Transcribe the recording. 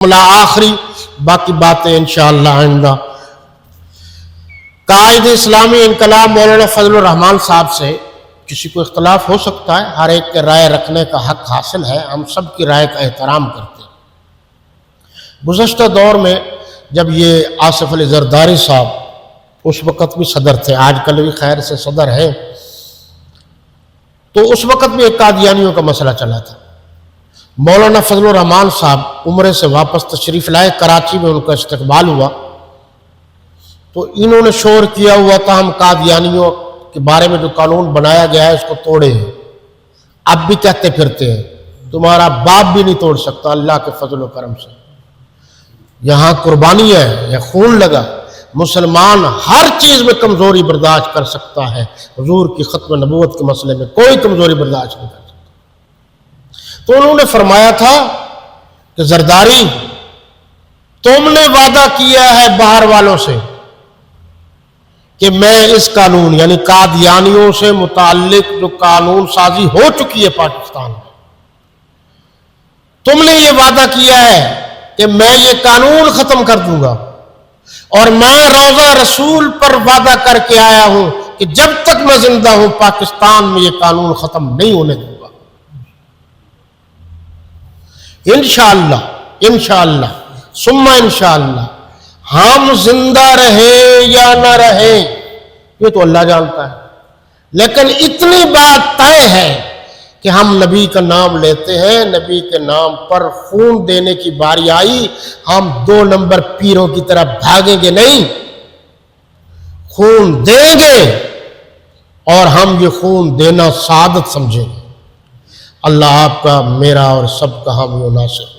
آخری باقی باتیں انشاءاللہ آئندہ۔ قائد اسلامی انقلاب مولانا فضل الرحمان صاحب سے کسی کو اختلاف ہو سکتا ہے، ہر ایک کے رائے رکھنے کا حق حاصل ہے، ہم سب کی رائے کا احترام کرتے ہیں۔ گزشتہ دور میں جب یہ آصف علی زرداری صاحب اس وقت بھی صدر تھے، آج کل بھی خیر سے صدر ہیں، تو اس وقت بھی ایک قادیانیوں کا مسئلہ چلا تھا۔ مولانا فضل الرحمان صاحب عمرے سے واپس تشریف لائے، کراچی میں ان کا استقبال ہوا، تو انہوں نے شور کیا ہوا تھا ہم قادیانیوں کے بارے میں جو قانون بنایا گیا ہے اس کو توڑے ہیں، اب بھی کہتے پھرتے ہیں، تمہارا باپ بھی نہیں توڑ سکتا اللہ کے فضل و کرم سے۔ یہاں قربانی ہے یا خون لگا، مسلمان ہر چیز میں کمزوری برداشت کر سکتا ہے، حضور کی ختم نبوت کے مسئلے میں کوئی کمزوری برداشت نہیں کر سکتا۔ تو انہوں نے فرمایا تھا کہ زرداری تم نے وعدہ کیا ہے باہر والوں سے کہ میں اس قانون یعنی قادیانیوں سے متعلق جو قانون سازی ہو چکی ہے پاکستان میں، تم نے یہ وعدہ کیا ہے کہ میں یہ قانون ختم کر دوں گا، اور میں روضہ رسول پر وعدہ کر کے آیا ہوں کہ جب تک میں زندہ ہوں پاکستان میں یہ قانون ختم نہیں ہونے دوں گا۔ انشاءاللہ انشاءاللہ ثم انشاءاللہ ہم زندہ رہیں یا نہ رہیں یہ تو اللہ جانتا ہے، لیکن اتنی بات طے ہے کہ ہم نبی کا نام لیتے ہیں، نبی کے نام پر خون دینے کی باری آئی ہم 2 نمبر پیروں کی طرح بھاگیں گے نہیں، خون دیں گے، اور ہم یہ خون دینا سعادت سمجھیں گے۔ اللہ آپ کا، میرا اور سب کا حامی و ناصر۔